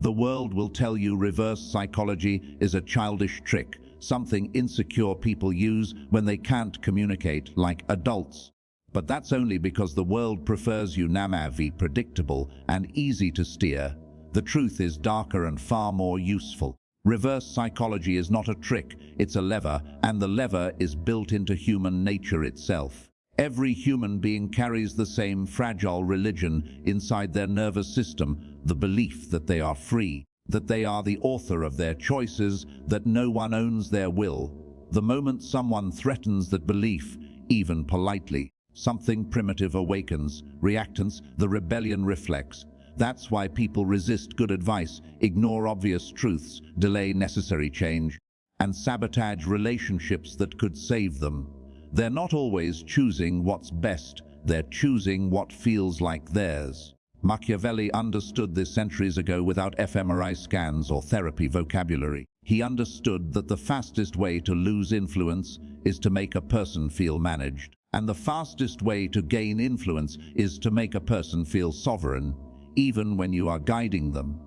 The world will tell you reverse psychology is a childish trick, something insecure people use when they can't communicate like adults. But that's only because the world prefers unamavi, predictable and easy to steer. The truth is darker and far more useful. Reverse psychology is not a trick, it's a lever, and the lever is built into human nature itself. Every human being carries the same fragile religion inside their nervous system, the belief that they are free, that they are the author of their choices, that no one owns their will. The moment someone threatens that belief, even politely, something primitive awakens, reactance, the rebellion reflex. That's why people resist good advice, ignore obvious truths, delay necessary change, and sabotage relationships that could save them. They're not always choosing what's best, they're choosing what feels like theirs. Machiavelli understood this centuries ago without fMRI scans or therapy vocabulary. He understood that the fastest way to lose influence is to make a person feel managed. And the fastest way to gain influence is to make a person feel sovereign, even when you are guiding them.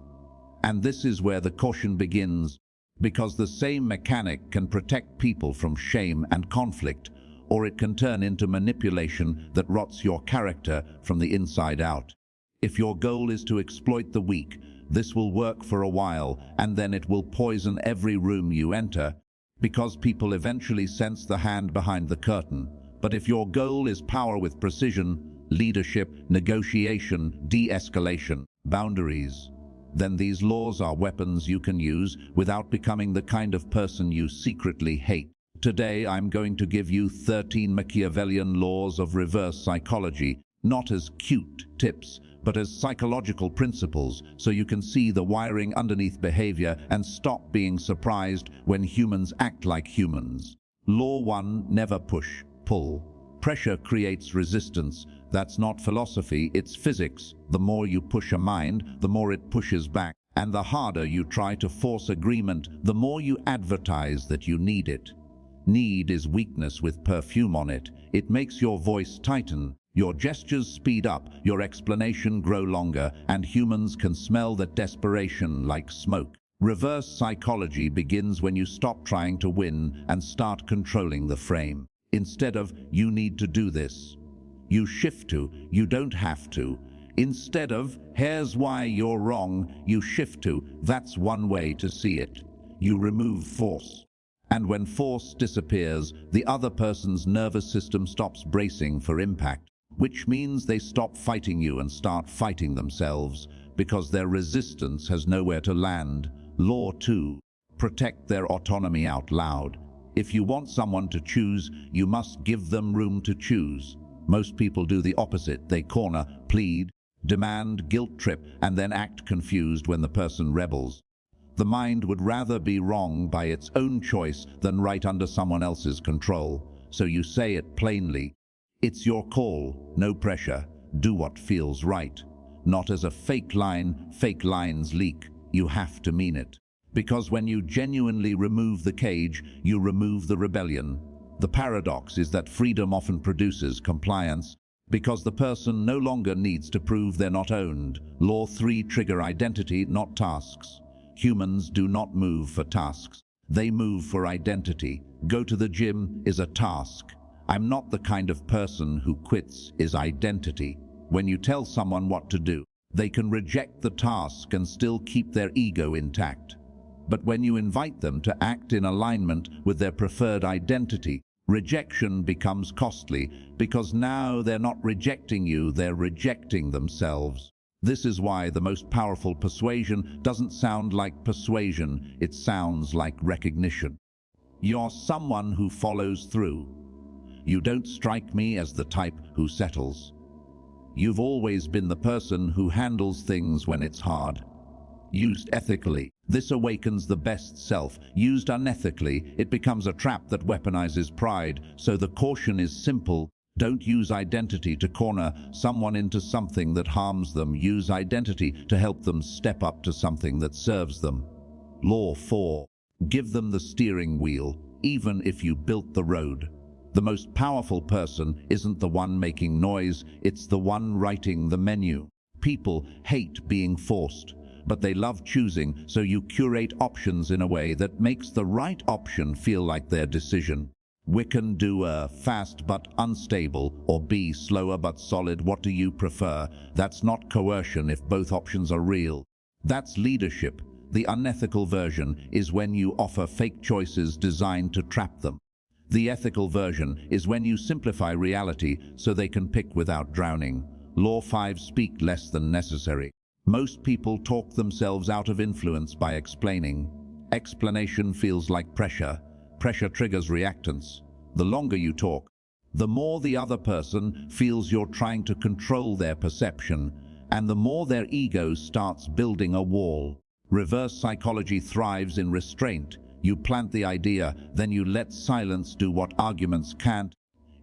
And this is where the caution begins, because the same mechanic can protect people from shame and conflict, or it can turn into manipulation that rots your character from the inside out. If your goal is to exploit the weak, this will work for a while, and then it will poison every room you enter, because people eventually sense the hand behind the curtain. But if your goal is power with precision, leadership, negotiation, de-escalation, boundaries, then these laws are weapons you can use without becoming the kind of person you secretly hate. Today I'm going to give you 13 Machiavellian laws of reverse psychology, not as cute tips, but as psychological principles, so you can see the wiring underneath behavior and stop being surprised when humans act like humans. Law 1, never push, pull. Pressure creates resistance. That's not philosophy, it's physics. The more you push a mind, the more it pushes back. And the harder you try to force agreement, the more you advertise that you need it. Need is weakness with perfume on it. It makes your voice tighten, your gestures speed up, your explanation grow longer, and humans can smell that desperation like smoke. Reverse psychology begins when you stop trying to win and start controlling the frame. Instead of, you need to do this, you shift to, you don't have to. Instead of, here's why you're wrong, you shift to, that's one way to see it. You remove force. And when force disappears, the other person's nervous system stops bracing for impact, which means they stop fighting you and start fighting themselves, because their resistance has nowhere to land. Law 2, protect their autonomy out loud. If you want someone to choose, you must give them room to choose. Most people do the opposite. They corner, plead, demand, guilt trip, and then act confused when the person rebels. The mind would rather be wrong by its own choice than right under someone else's control. So you say it plainly. It's your call, no pressure. Do what feels right. Not as a fake line. Fake lines leak. You have to mean it. Because when you genuinely remove the cage, you remove the rebellion. The paradox is that freedom often produces compliance, because the person no longer needs to prove they're not owned. Law 3, trigger identity, not tasks. Humans do not move for tasks. They move for identity. Go to the gym is a task. I'm not the kind of person who quits is identity. When you tell someone what to do, they can reject the task and still keep their ego intact. But when you invite them to act in alignment with their preferred identity, rejection becomes costly, because now they're not rejecting you, they're rejecting themselves. This is why the most powerful persuasion doesn't sound like persuasion, it sounds like recognition. You're someone who follows through. You don't strike me as the type who settles. You've always been the person who handles things when it's hard. Used ethically, this awakens the best self. Used unethically, it becomes a trap that weaponizes pride. So the caution is simple. Don't use identity to corner someone into something that harms them. Use identity to help them step up to something that serves them. Law 4. Give them the steering wheel, even if you built the road. The most powerful person isn't the one making noise, it's the one writing the menu. People hate being forced, but they love choosing, so you curate options in a way that makes the right option feel like their decision. We can do A, fast but unstable, or B, slower but solid. What do you prefer? That's not coercion if both options are real. That's leadership. The unethical version is when you offer fake choices designed to trap them. The ethical version is when you simplify reality so they can pick without drowning. Law 5, speak less than necessary. Most people talk themselves out of influence by explaining. Explanation feels like pressure. Pressure triggers reactance. The longer you talk, the more the other person feels you're trying to control their perception, and the more their ego starts building a wall. Reverse psychology thrives in restraint. You plant the idea, then you let silence do what arguments can't.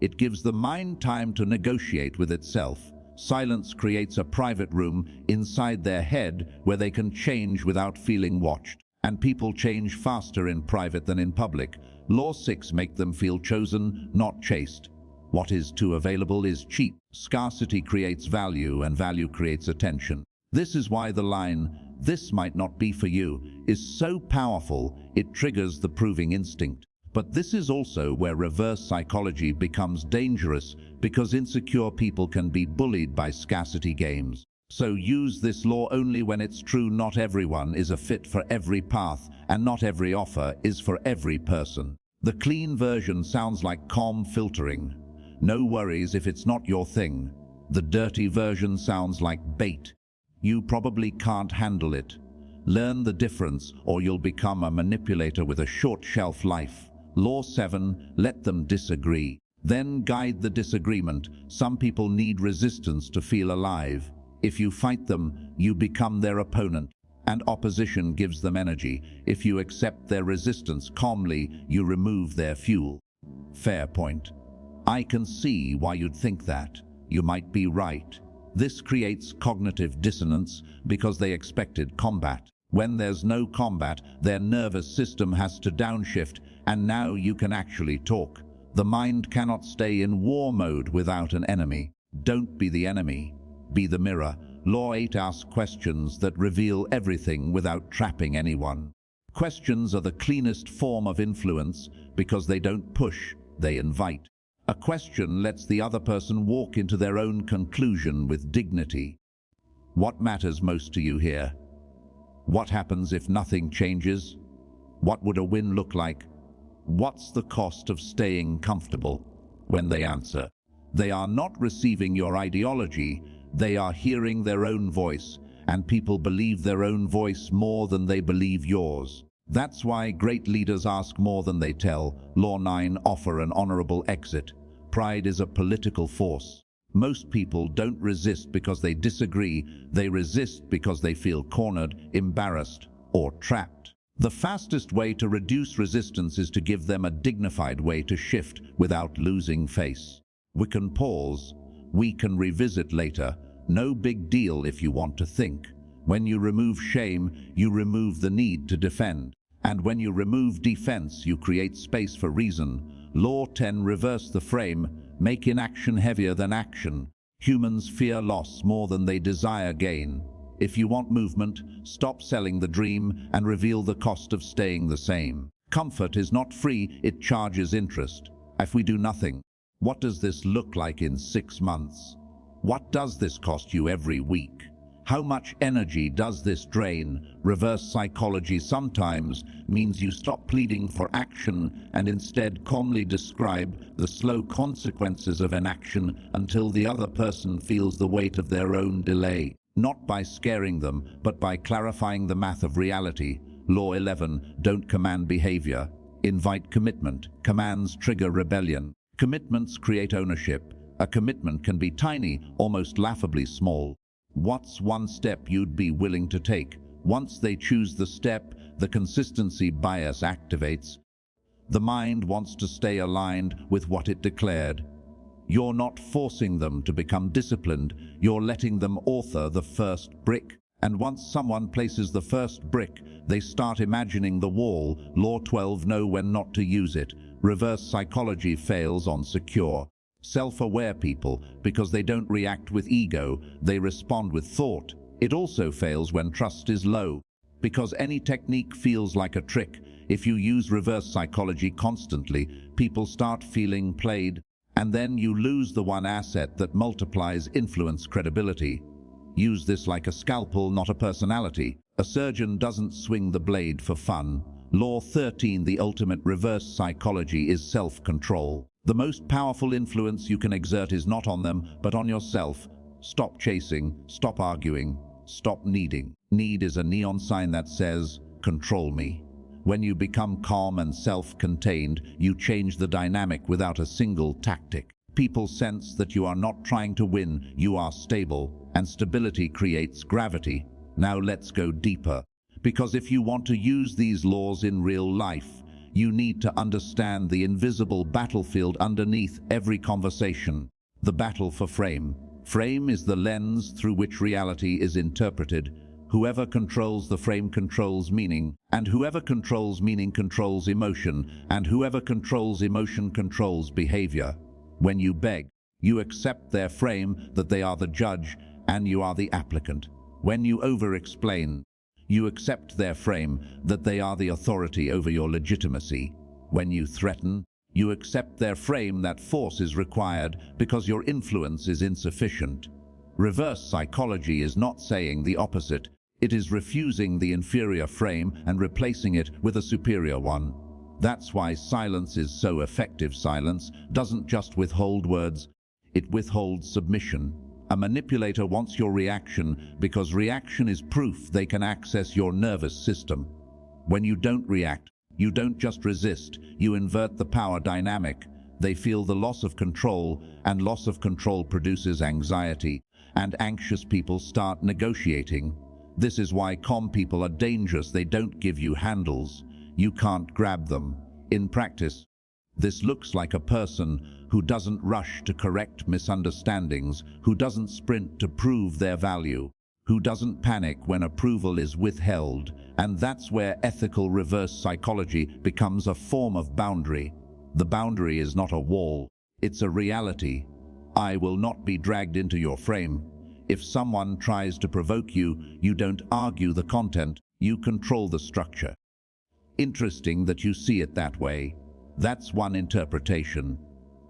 It gives the mind time to negotiate with itself. Silence creates a private room inside their head where they can change without feeling watched. And people change faster in private than in public. Law 6, make them feel chosen, not chased. What is too available is cheap. Scarcity creates value, and value creates attention. This is why the line, "This might not be for you," is so powerful. It triggers the proving instinct. But this is also where reverse psychology becomes dangerous, because insecure people can be bullied by scarcity games. So use this law only when it's true. Not everyone is a fit for every path, and not every offer is for every person. The clean version sounds like calm filtering. No worries if it's not your thing. The dirty version sounds like bait. You probably can't handle it. Learn the difference, or you'll become a manipulator with a short shelf life. Law 7, let them disagree. Then guide the disagreement. Some people need resistance to feel alive. If you fight them, you become their opponent, and opposition gives them energy. If you accept their resistance calmly, you remove their fuel. Fair point. I can see why you'd think that. You might be right. This creates cognitive dissonance because they expected combat. When there's no combat, their nervous system has to downshift, and now you can actually talk. The mind cannot stay in war mode without an enemy. Don't be the enemy. Be the mirror. Law 8, ask questions that reveal everything without trapping anyone. Questions are the cleanest form of influence because they don't push, they invite. A question lets the other person walk into their own conclusion with dignity. What matters most to you here? What happens if nothing changes? What would a win look like? What's the cost of staying comfortable? When they answer, they are not receiving your ideology, they are hearing their own voice, and people believe their own voice more than they believe yours. That's why great leaders ask more than they tell. Law 9, offer an honorable exit. Pride is a political force. Most people don't resist because they disagree, they resist because they feel cornered, embarrassed, or trapped. The fastest way to reduce resistance is to give them a dignified way to shift without losing face. We can pause. We can revisit later. No big deal if you want to think. When you remove shame, you remove the need to defend. And when you remove defense, you create space for reason. Law 10, reverse the frame. Make inaction heavier than action. Humans fear loss more than they desire gain. If you want movement, stop selling the dream and reveal the cost of staying the same. Comfort is not free, it charges interest. If we do nothing, what does this look like in 6 months? What does this cost you every week? How much energy does this drain? Reverse psychology sometimes means you stop pleading for action and instead calmly describe the slow consequences of inaction until the other person feels the weight of their own delay. Not by scaring them, but by clarifying the math of reality. Law 11, don't command behavior. Invite commitment. Commands trigger rebellion. Commitments create ownership. A commitment can be tiny, almost laughably small. What's one step you'd be willing to take? Once they choose the step, the consistency bias activates. The mind wants to stay aligned with what it declared. You're not forcing them to become disciplined, you're letting them author the first brick. And once someone places the first brick, they start imagining the wall. Law 12, know when not to use it. Reverse psychology fails on secure. Self-aware people, because they don't react with ego, they respond with thought. It also fails when trust is low, because any technique feels like a trick. If you use reverse psychology constantly, people start feeling played, and then you lose the one asset that multiplies influence: credibility. Use this like a scalpel, not a personality. A surgeon doesn't swing the blade for fun. Law 13. The ultimate reverse psychology is self-control. The most powerful influence you can exert is not on them, but on yourself. Stop chasing, stop arguing, stop needing. Need is a neon sign that says, "Control me." When you become calm and self-contained, you change the dynamic without a single tactic. People sense that you are not trying to win, you are stable, and stability creates gravity. Now let's go deeper. Because if you want to use these laws in real life, you need to understand the invisible battlefield underneath every conversation. The battle for frame. Frame is the lens through which reality is interpreted. Whoever controls the frame controls meaning, and whoever controls meaning controls emotion, and whoever controls emotion controls behavior. When you beg, you accept their frame, that they are the judge and you are the applicant. When you over-explain, you accept their frame, that they are the authority over your legitimacy. When you threaten, you accept their frame that force is required because your influence is insufficient. Reverse psychology is not saying the opposite. It is refusing the inferior frame and replacing it with a superior one. That's why silence is so effective. Silence doesn't just withhold words, it withholds submission. A manipulator wants your reaction because reaction is proof they can access your nervous system. When you don't react, you don't just resist, you invert the power dynamic. They feel the loss of control, and loss of control produces anxiety, and anxious people start negotiating. This is why calm people are dangerous. They don't give you handles. You can't grab them. In practice, this looks like a person who doesn't rush to correct misunderstandings, who doesn't sprint to prove their value, who doesn't panic when approval is withheld. And that's where ethical reverse psychology becomes a form of boundary. The boundary is not a wall, it's a reality. I will not be dragged into your frame. If someone tries to provoke you, you don't argue the content, you control the structure. Interesting that you see it that way. That's one interpretation.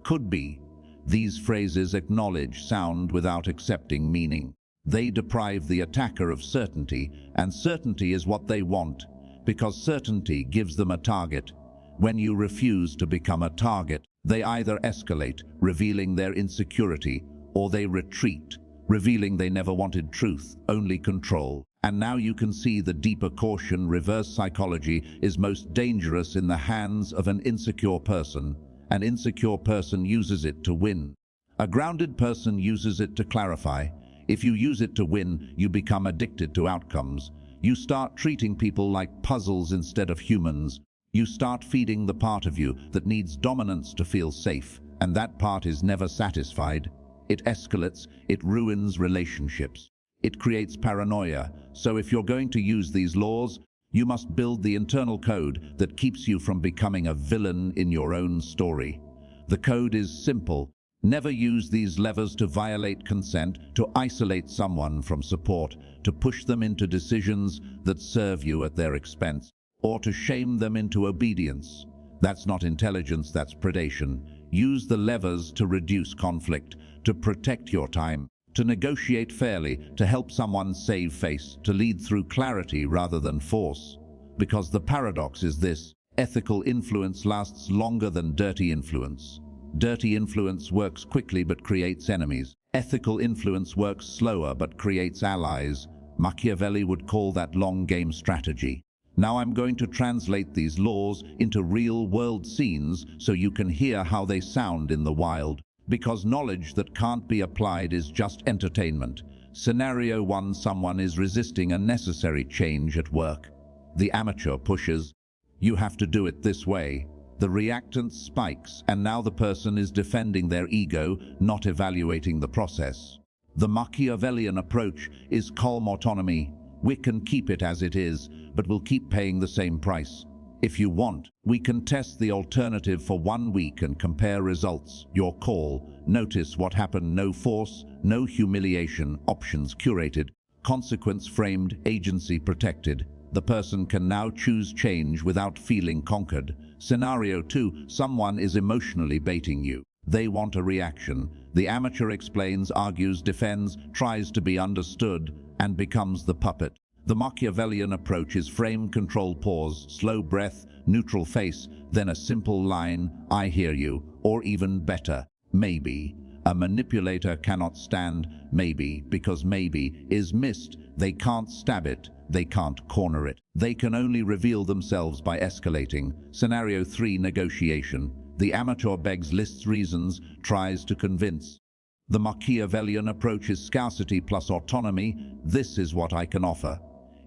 Could be. These phrases acknowledge sound without accepting meaning. They deprive the attacker of certainty, and certainty is what they want, because certainty gives them a target. When you refuse to become a target, they either escalate, revealing their insecurity, or they retreat, revealing they never wanted truth, only control. And now you can see the deeper caution. Reverse psychology is most dangerous in the hands of an insecure person. An insecure person uses it to win. A grounded person uses it to clarify. If you use it to win, you become addicted to outcomes. You start treating people like puzzles instead of humans. You start feeding the part of you that needs dominance to feel safe, and that part is never satisfied. It escalates, it ruins relationships. It creates paranoia. So if you're going to use these laws, you must build the internal code that keeps you from becoming a villain in your own story. The code is simple. Never use these levers to violate consent, to isolate someone from support, to push them into decisions that serve you at their expense, or to shame them into obedience. That's not intelligence, that's predation. Use the levers to reduce conflict, to protect your time, to negotiate fairly, to help someone save face, to lead through clarity rather than force. Because the paradox is this: ethical influence lasts longer than dirty influence. Dirty influence works quickly but creates enemies. Ethical influence works slower but creates allies. Machiavelli would call that long game strategy. Now I'm going to translate these laws into real-world scenes so you can hear how they sound in the wild. Because knowledge that can't be applied is just entertainment. Scenario 1: someone is resisting a necessary change at work. The amateur pushes. You have to do it this way. The reactance spikes, and now the person is defending their ego, not evaluating the process. The Machiavellian approach is calm autonomy. We can keep it as it is, but we'll keep paying the same price. If you want, we can test the alternative for 1 week and compare results. Your call. Notice what happened. No force, no humiliation, options curated. Consequence framed, agency protected. The person can now choose change without feeling conquered. Scenario 2, someone is emotionally baiting you. They want a reaction. The amateur explains, argues, defends, tries to be understood, and becomes the puppet. The Machiavellian approach is frame, control, pause, slow breath, neutral face, then a simple line, I hear you, or even better, maybe. A manipulator cannot stand maybe because maybe is missed. They can't stab it. They can't corner it. They can only reveal themselves by escalating. Scenario 3, negotiation. The amateur begs, lists reasons, tries to convince. The Machiavellian approach is scarcity plus autonomy. This is what I can offer.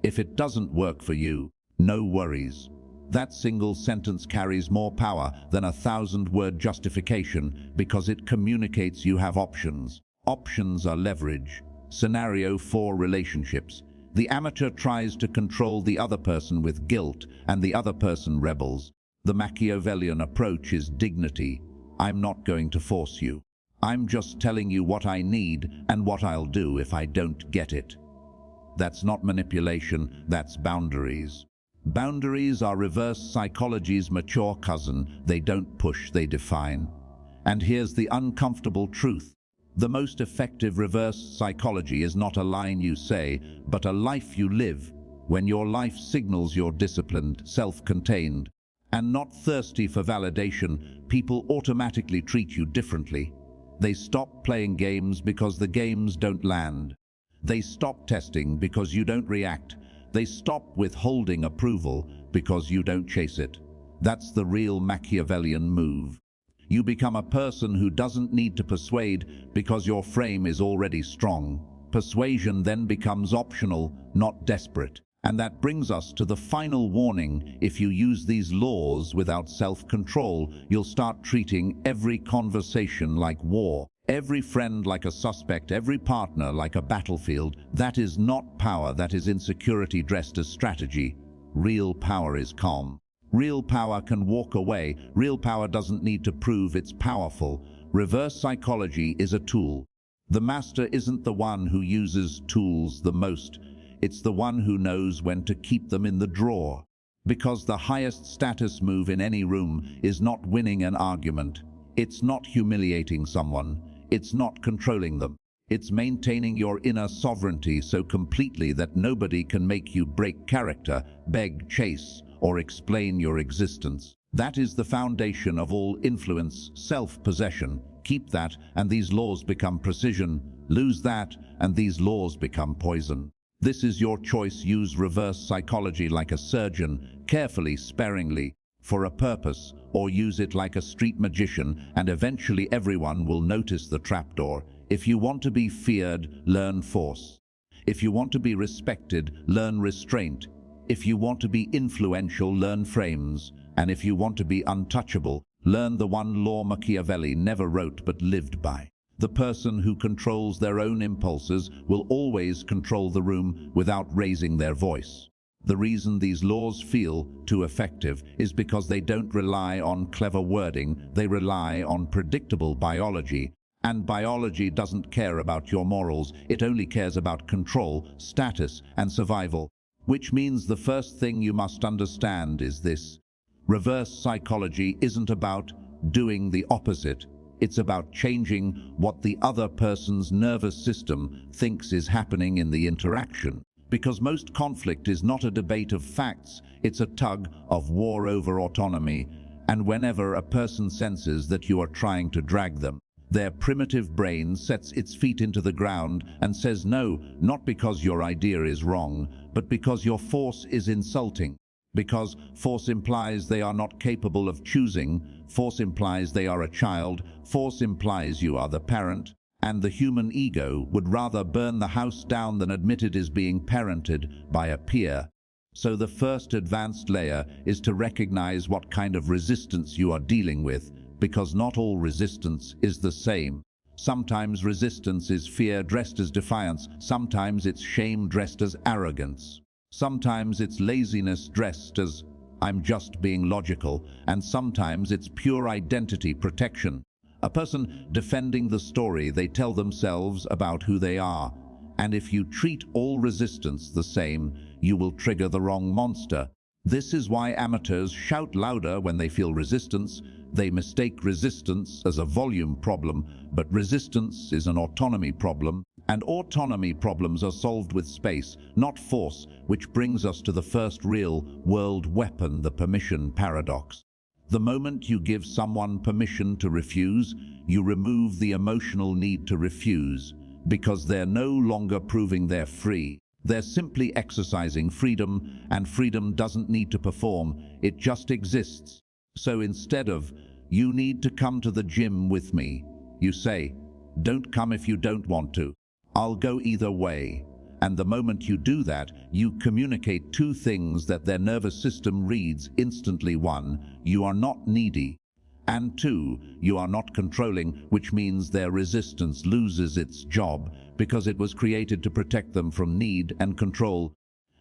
If it doesn't work for you, no worries. That single sentence carries more power than 1,000-word justification because it communicates you have options. Options are leverage. Scenario 4, relationships. The amateur tries to control the other person with guilt, and the other person rebels. The Machiavellian approach is dignity. I'm not going to force you. I'm just telling you what I need and what I'll do if I don't get it. That's not manipulation, that's boundaries. Boundaries are reverse psychology's mature cousin. They don't push, they define. And here's the uncomfortable truth. The most effective reverse psychology is not a line you say, but a life you live. When your life signals you're disciplined, self-contained, and not thirsty for validation, people automatically treat you differently. They stop playing games because the games don't land. They stop testing because you don't react. They stop withholding approval because you don't chase it. That's the real Machiavellian move. You become a person who doesn't need to persuade because your frame is already strong. Persuasion then becomes optional, not desperate. And that brings us to the final warning. If you use these laws without self-control, you'll start treating every conversation like war, every friend like a suspect, every partner like a battlefield. That is not power, that is insecurity dressed as strategy. Real power is calm. Real power can walk away. Real power doesn't need to prove it's powerful. Reverse psychology is a tool. The master isn't the one who uses tools the most. It's the one who knows when to keep them in the drawer. Because the highest status move in any room is not winning an argument. It's not humiliating someone. It's not controlling them. It's maintaining your inner sovereignty so completely that nobody can make you break character, beg, chase, or explain your existence. That is the foundation of all influence, self-possession. Keep that, and these laws become precision. Lose that, and these laws become poison. This is your choice. Use reverse psychology like a surgeon, carefully, sparingly, for a purpose, or use it like a street magician, and eventually everyone will notice the trapdoor. If you want to be feared, learn force. If you want to be respected, learn restraint. If you want to be influential, learn frames. And if you want to be untouchable, learn the one law Machiavelli never wrote but lived by. The person who controls their own impulses will always control the room without raising their voice. The reason these laws feel too effective is because they don't rely on clever wording, they rely on predictable biology. And biology doesn't care about your morals, it only cares about control, status, and survival. Which means the first thing you must understand is this. Reverse psychology isn't about doing the opposite. It's about changing what the other person's nervous system thinks is happening in the interaction. Because most conflict is not a debate of facts, it's a tug of war over autonomy. And whenever a person senses that you are trying to drag them, their primitive brain sets its feet into the ground and says no, not because your idea is wrong, but because your force is insulting. Because force implies they are not capable of choosing, force implies they are a child, force implies you are the parent, and the human ego would rather burn the house down than admit it is being parented by a peer. So the first advanced layer is to recognize what kind of resistance you are dealing with, because not all resistance is the same. Sometimes resistance is fear dressed as defiance, sometimes it's shame dressed as arrogance. Sometimes it's laziness dressed as, I'm just being logical, and sometimes it's pure identity protection. A person defending the story they tell themselves about who they are, And if you treat all resistance the same, you will trigger the wrong monster. This is why amateurs shout louder when they feel resistance. They mistake resistance as a volume problem, but resistance is an autonomy problem, and autonomy problems are solved with space, not force, which brings us to the first real-world weapon, the permission paradox. The moment you give someone permission to refuse, you remove the emotional need to refuse, because they're no longer proving they're free. They're simply exercising freedom, and freedom doesn't need to perform, it just exists. So instead of, "You need to come to the gym with me," you say, "Don't come if you don't want to. I'll go either way." And the moment you do that, you communicate two things that their nervous system reads instantly. One, you are not needy. And two, you are not controlling, which means their resistance loses its job because it was created to protect them from need and control.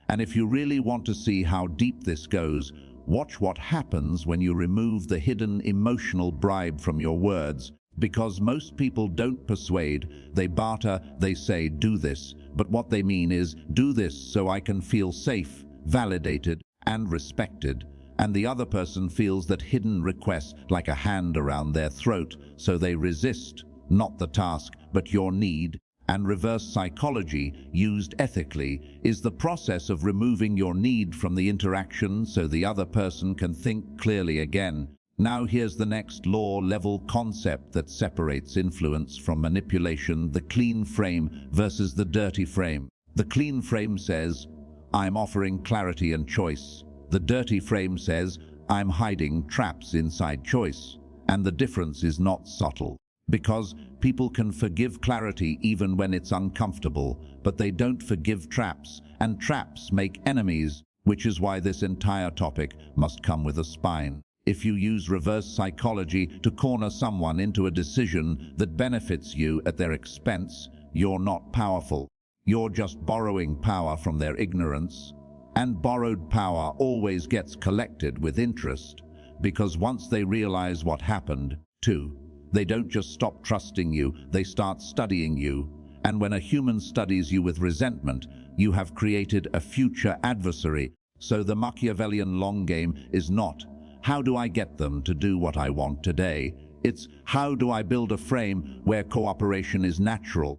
And if you really want to see how deep this goes, watch what happens when you remove the hidden emotional bribe from your words. Because most people don't persuade, they barter, they say, "Do this," but what they mean is, "Do this so I can feel safe, validated, and respected." And the other person feels that hidden request like a hand around their throat, so they resist, not the task, but your need. And reverse psychology, used ethically, is the process of removing your need from the interaction so the other person can think clearly again. Now here's the next law-level concept that separates influence from manipulation: the clean frame versus the dirty frame. The clean frame says, "I'm offering clarity and choice." The dirty frame says, "I'm hiding traps inside choice." And the difference is not subtle. Because people can forgive clarity even when it's uncomfortable, but they don't forgive traps, and traps make enemies, which is why this entire topic must come with a spine. If you use reverse psychology to corner someone into a decision that benefits you at their expense, you're not powerful. You're just borrowing power from their ignorance. And borrowed power always gets collected with interest, because once they realize what happened, too, they don't just stop trusting you, they start studying you. And when a human studies you with resentment, you have created a future adversary. So the Machiavellian long game is not, "How do I get them to do what I want today?" It's, "How do I build a frame where cooperation is natural,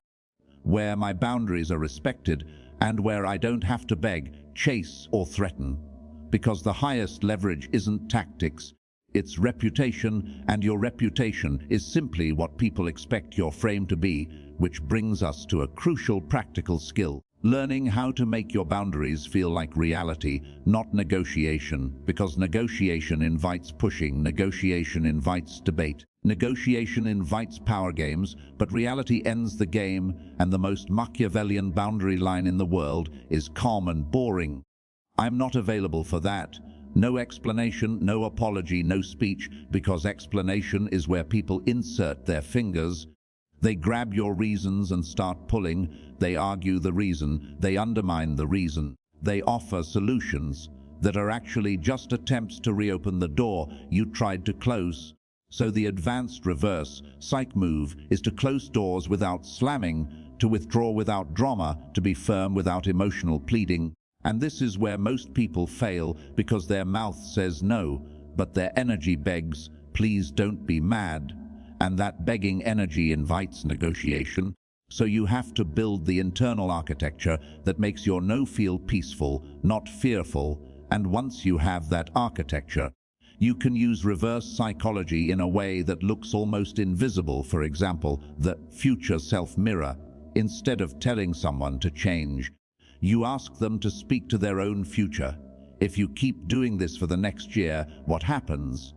where my boundaries are respected, and where I don't have to beg, chase, or threaten?" Because the highest leverage isn't tactics, it's reputation, and your reputation is simply what people expect your frame to be, which brings us to a crucial practical skill: learning how to make your boundaries feel like reality, not negotiation, because negotiation invites pushing, negotiation invites debate, negotiation invites power games, but reality ends the game, and the most Machiavellian boundary line in the world is calm and boring. I'm not available for that. No explanation, no apology, no speech, because explanation is where people insert their fingers. They grab your reasons and start pulling. They argue the reason. They undermine the reason. They offer solutions that are actually just attempts to reopen the door you tried to close. So the advanced reverse psych move is to close doors without slamming, to withdraw without drama, to be firm without emotional pleading. And this is where most people fail, because their mouth says no, but their energy begs, "Please don't be mad." And that begging energy invites negotiation. So you have to build the internal architecture that makes your no feel peaceful, not fearful. And once you have that architecture, you can use reverse psychology in a way that looks almost invisible. For example, the future self-mirror. Instead of telling someone to change, you ask them to speak to their own future. If you keep doing this for the next year, what happens?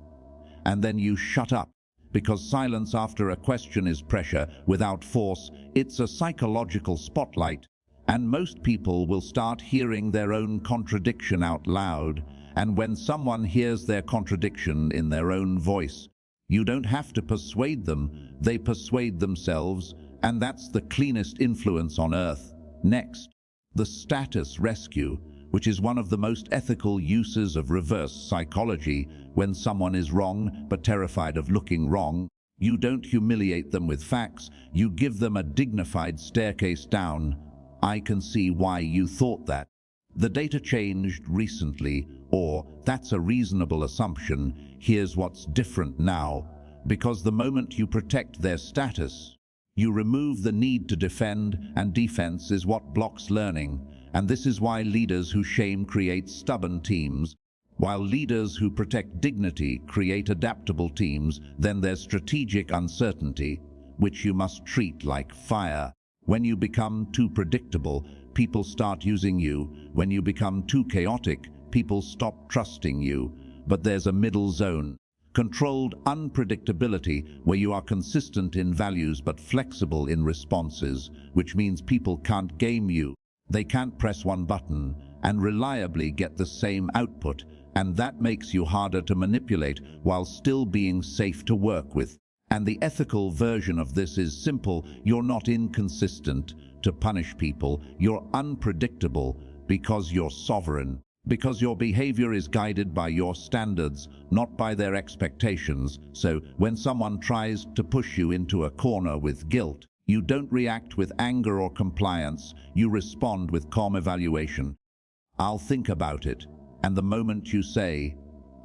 And then you shut up. Because silence after a question is pressure without force. It's a psychological spotlight. And most people will start hearing their own contradiction out loud. And when someone hears their contradiction in their own voice, you don't have to persuade them, they persuade themselves, and that's the cleanest influence on earth. Next, the status rescue, which is one of the most ethical uses of reverse psychology. When someone is wrong but terrified of looking wrong, you don't humiliate them with facts, you give them a dignified staircase down. I can see why you thought that. The data changed recently, or that's a reasonable assumption. Here's what's different now. Because the moment you protect their status, you remove the need to defend, and defense is what blocks learning. And this is why leaders who shame create stubborn teams, while leaders who protect dignity create adaptable teams. Then there's strategic uncertainty, which you must treat like fire. When you become too predictable, people start using you. When you become too chaotic, people stop trusting you. But there's a middle zone. Controlled unpredictability, where you are consistent in values but flexible in responses, which means people can't game you. They can't press one button and reliably get the same output, and that makes you harder to manipulate while still being safe to work with. And the ethical version of this is simple. You're not inconsistent to punish people. You're unpredictable because you're sovereign. Because your behavior is guided by your standards, not by their expectations. So when someone tries to push you into a corner with guilt, you don't react with anger or compliance. You respond with calm evaluation. I'll think about it. And the moment you say,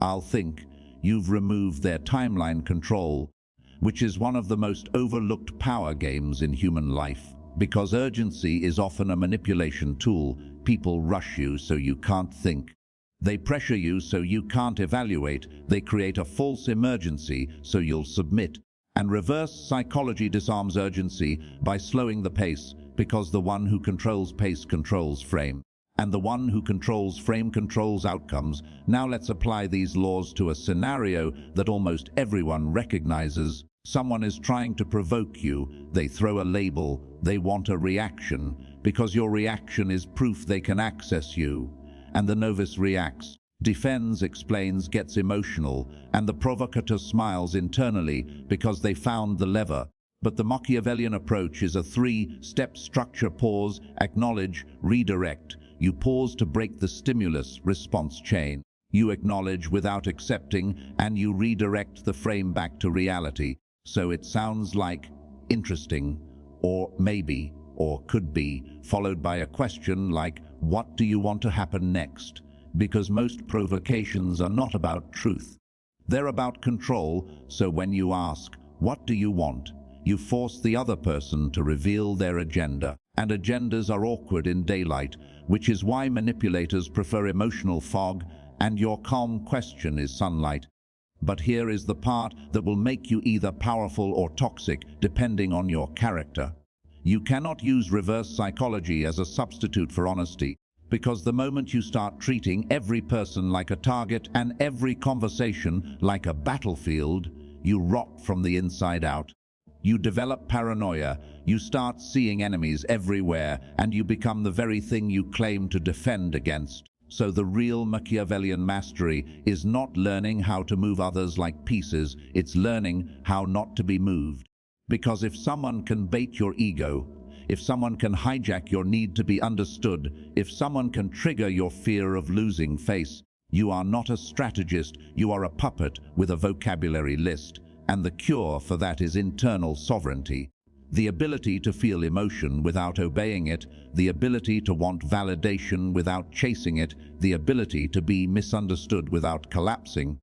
I'll think, you've removed their timeline control, which is one of the most overlooked power games in human life. Because urgency is often a manipulation tool. People rush you so you can't think. They pressure you so you can't evaluate. They create a false emergency so you'll submit. And reverse psychology disarms urgency by slowing the pace, because the one who controls pace controls frame. And the one who controls frame controls outcomes. Now let's apply these laws to a scenario that almost everyone recognizes. Someone is trying to provoke you. They throw a label. They want a reaction, because your reaction is proof they can access you. And the novice reacts, defends, explains, gets emotional, and the provocateur smiles internally because they found the lever. But the Machiavellian approach is a three-step structure: pause, acknowledge, redirect. You pause to break the stimulus-response chain. You acknowledge without accepting, and you redirect the frame back to reality. So it sounds like interesting, or maybe, or could be, followed by a question like, what do you want to happen next? Because most provocations are not about truth. They're about control. So when you ask, what do you want? You force the other person to reveal their agenda. And agendas are awkward in daylight, which is why manipulators prefer emotional fog, and your calm question is sunlight. But here is the part that will make you either powerful or toxic, depending on your character. You cannot use reverse psychology as a substitute for honesty, because the moment you start treating every person like a target and every conversation like a battlefield, you rot from the inside out. You develop paranoia, you start seeing enemies everywhere, and you become the very thing you claim to defend against. So the real Machiavellian mastery is not learning how to move others like pieces, it's learning how not to be moved. Because if someone can bait your ego, if someone can hijack your need to be understood, if someone can trigger your fear of losing face, you are not a strategist, you are a puppet with a vocabulary list. And the cure for that is internal sovereignty. The ability to feel emotion without obeying it, the ability to want validation without chasing it, the ability to be misunderstood without collapsing.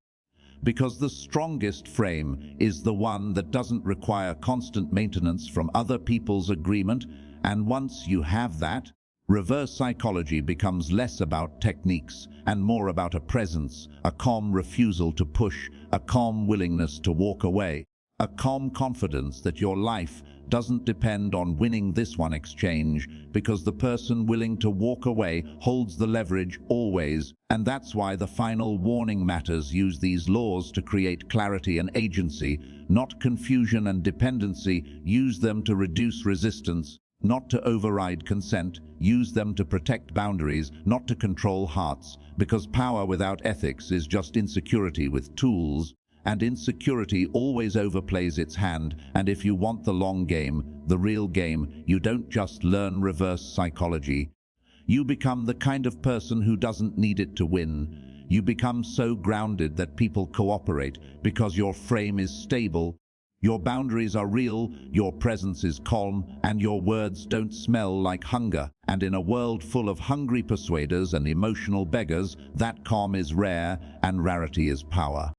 Because the strongest frame is the one that doesn't require constant maintenance from other people's agreement, and once you have that, reverse psychology becomes less about techniques and more about a presence, a calm refusal to push, a calm willingness to walk away, a calm confidence that your life doesn't depend on winning this one exchange, because the person willing to walk away holds the leverage always. And that's why the final warning matters. Use these laws to create clarity and agency, not confusion and dependency. Use them to reduce resistance, not to override consent. Use them to protect boundaries, not to control hearts, because power without ethics is just insecurity with tools. And insecurity always overplays its hand. And if you want the long game, the real game, you don't just learn reverse psychology. You become the kind of person who doesn't need it to win. You become so grounded that people cooperate because your frame is stable. Your boundaries are real, your presence is calm, and your words don't smell like hunger. And in a world full of hungry persuaders and emotional beggars, that calm is rare, and rarity is power.